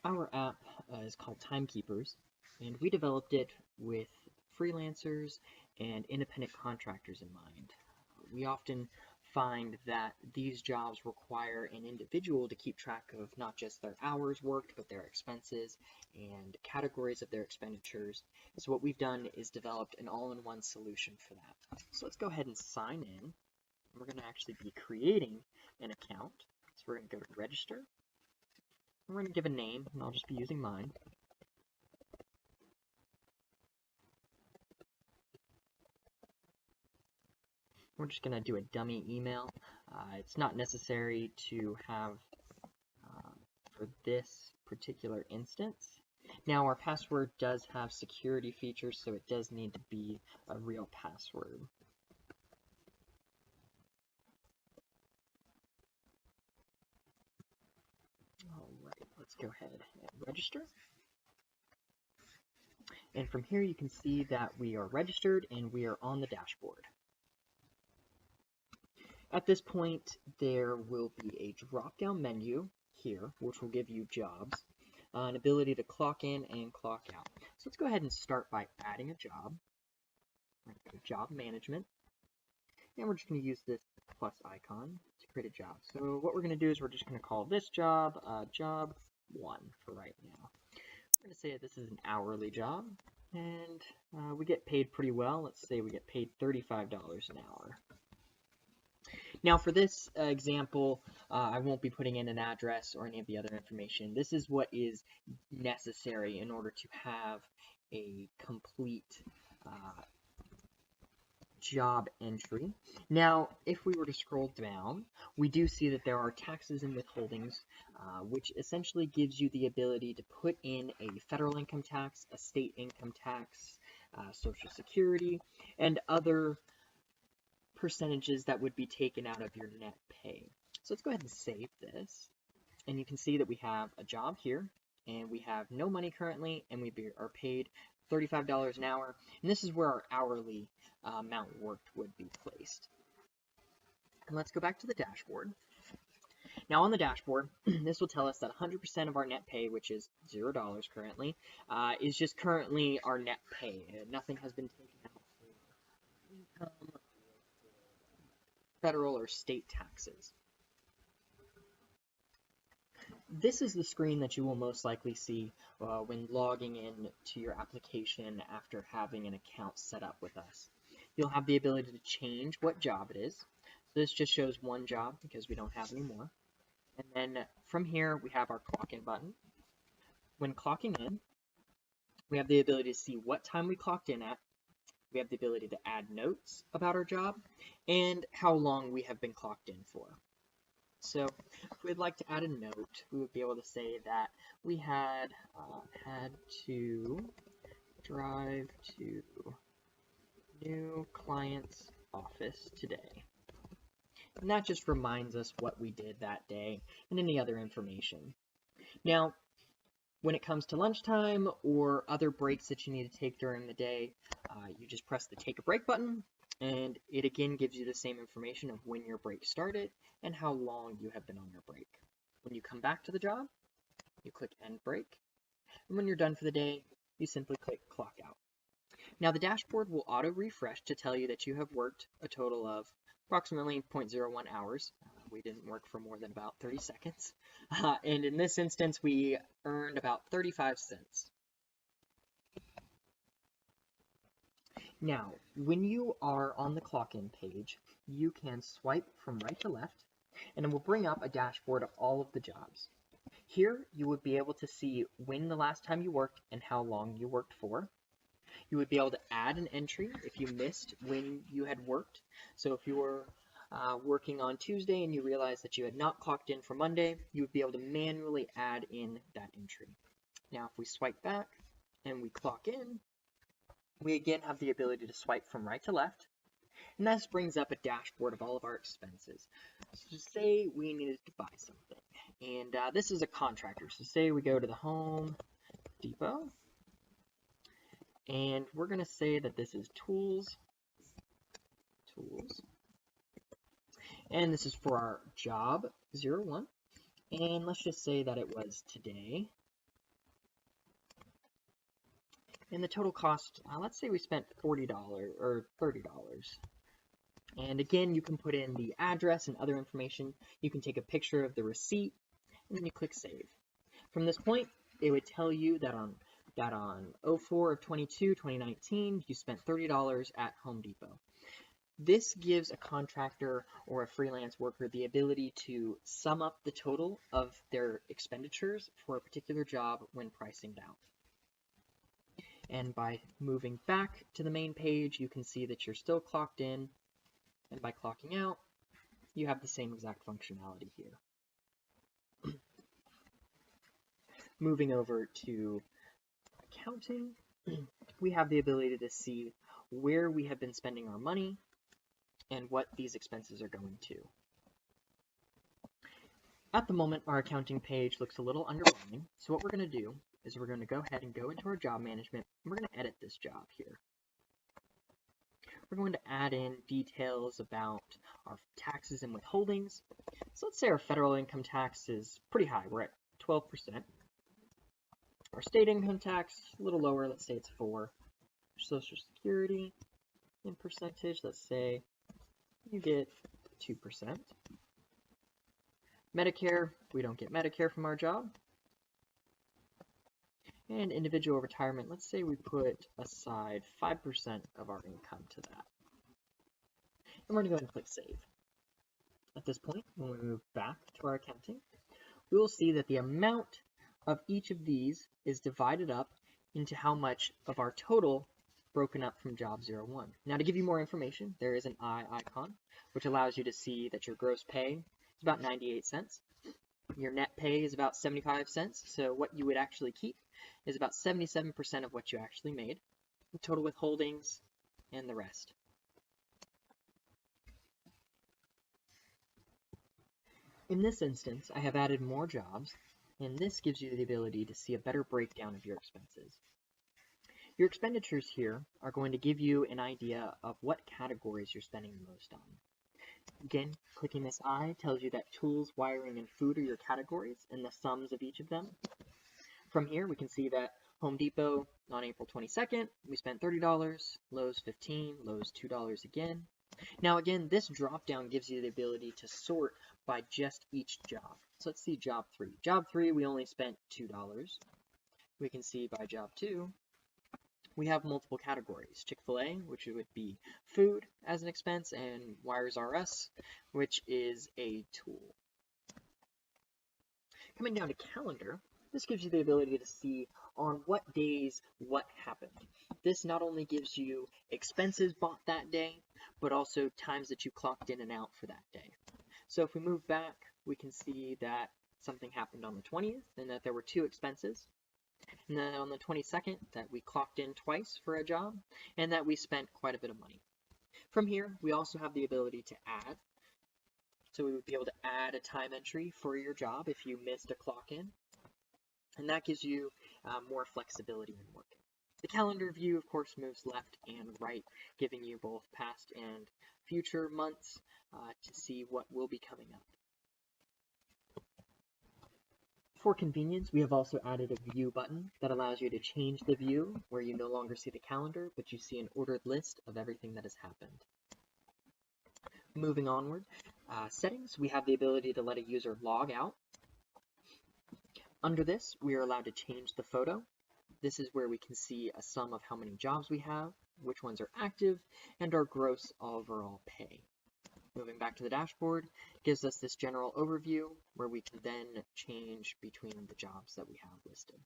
Our app is called Timekeepers, and we developed it with freelancers and independent contractors in mind. We often find that these jobs require an individual to keep track of not just their hours worked, but their expenses and categories of their expenditures. So what we've done is developed an all-in-one solution for that. So let's go ahead and sign in. We're going to actually be creating an account. So we're going to go to register. We're going to give a name, and I'll just be using mine. We're just going to do a dummy email. It's not necessary to have for this particular instance. Now, our password does have security features, so it does need to be a real password. All right, let's go ahead and register. And from here, you can see that we are registered and we are on the dashboard. At this point, there will be a drop-down menu here, which will give you jobs, an ability to clock in and clock out. So let's go ahead and start by adding a job. Job management. And we're just going to use this plus icon to create a job. So what we're going to do is we're just going to call this job job 1 for right now. We're going to say that this is an hourly job, and we get paid pretty well. Let's say we get paid $35 an hour. Now for this example, I won't be putting in an address or any of the other information. This is what is necessary in order to have a complete job entry. Now, if we were to scroll down, we do see that there are taxes and withholdings, which essentially gives you the ability to put in a federal income tax, a state income tax, Social Security, and other percentages that would be taken out of your net pay. So let's go ahead and save this. And you can see that we have a job here, and we have no money currently, and we are paid $35 an hour. And this is where our hourly amount worked would be placed. And let's go back to the dashboard. Now on the dashboard, this will tell us that 100% of our net pay, which is $0 currently, is just currently our net pay. Nothing has been taken out for income, federal or state taxes. This is the screen that you will most likely see when logging in to your application after having an account set up with us. You'll have the ability to change what job it is. So this just shows one job because we don't have any more. And then from here, we have our clock in button. When clocking in, we have the ability to see what time we clocked in at. We have the ability to add notes about our job and how long we have been clocked in for. So if we'd like to add a note, we would be able to say that we had to drive to new client's office today. And that just reminds us what we did that day and any other information. Now, when it comes to lunchtime or other breaks that you need to take during the day, you just press the take a break button, and it again gives you the same information of when your break started and how long you have been on your break. When you come back to the job, you click end break, and when you're done for the day, you simply click clock out. Now the dashboard will auto refresh to tell you that you have worked a total of approximately 0.01 hours. We didn't work for more than about 30 seconds. And in this instance, we earned about 35 cents. Now, when you are on the clock-in page, you can swipe from right to left, and it will bring up a dashboard of all of the jobs. Here, you would be able to see when the last time you worked and how long you worked for. You would be able to add an entry if you missed when you had worked. So if you were working on Tuesday and you realized that you had not clocked in for Monday, you would be able to manually add in that entry. Now, if we swipe back and we clock in, we again have the ability to swipe from right to left, and this brings up a dashboard of all of our expenses. So say we needed to buy something, and this is a contractor. So say we go to the Home Depot, and we're going to say that this is tools, and this is for our job 01, and let's just say that it was today. And the total cost, let's say we spent $40 or $30. And again, you can put in the address and other information. You can take a picture of the receipt, and then you click Save. From this point, it would tell you that on 04 of 2019, you spent $30 at Home Depot. This gives a contractor or a freelance worker the ability to sum up the total of their expenditures for a particular job when pricing it out. And by moving back to the main page, you can see that you're still clocked in, and by clocking out, you have the same exact functionality here. Moving over to accounting, we have the ability to see where we have been spending our money and what these expenses are going to. At the moment, our accounting page looks a little underwhelming, so what we're going to do is we're going to go ahead and go into our job management, and we're going to edit this job here. We're going to add in details about our taxes and withholdings. So let's say our federal income tax is pretty high. We're at 12%. Our state income tax, a little lower. Let's say it's 4%. Social Security in percentage, let's say you get 2%. Medicare, we don't get Medicare from our job. And individual retirement, let's say we put aside 5% of our income to that. And we're going to go ahead and click Save. At this point, when we move back to our accounting, we will see that the amount of each of these is divided up into how much of our total broken up from job 01. Now, to give you more information, there is an I icon, which allows you to see that your gross pay is about 98 cents. Your net pay is about 75 cents. So what you would actually keep is about 77% of what you actually made, the total withholdings, and the rest. In this instance, I have added more jobs, and this gives you the ability to see a better breakdown of your expenses. Your expenditures here are going to give you an idea of what categories you're spending the most on. Again, clicking this I tells you that tools, wiring, and food are your categories and the sums of each of them. From here, we can see that Home Depot on April 22nd, we spent $30, Lowe's $15, Lowe's $2 again. Now again, this drop down gives you the ability to sort by just each job. So let's see job 3. Job 3, we only spent $2. We can see by job 2, we have multiple categories. Chick-fil-A, which would be food as an expense, and Wires R Us, which is a tool. Coming down to calendar, this gives you the ability to see on what days what happened. This not only gives you expenses bought that day, but also times that you clocked in and out for that day. So if we move back, we can see that something happened on the 20th and that there were 2 expenses. And then on the 22nd, that we clocked in twice for a job and that we spent quite a bit of money. From here, we also have the ability to add. So we would be able to add a time entry for your job if you missed a clock in. And that gives you more flexibility in working. The calendar view, of course, moves left and right, giving you both past and future months to see what will be coming up. For convenience, we have also added a view button that allows you to change the view where you no longer see the calendar, but you see an ordered list of everything that has happened. Moving onward, settings, we have the ability to let a user log out. Under this, we are allowed to change the photo. This is where we can see a sum of how many jobs we have, which ones are active, and our gross overall pay. Moving back to the dashboard gives us this general overview where we can then change between the jobs that we have listed.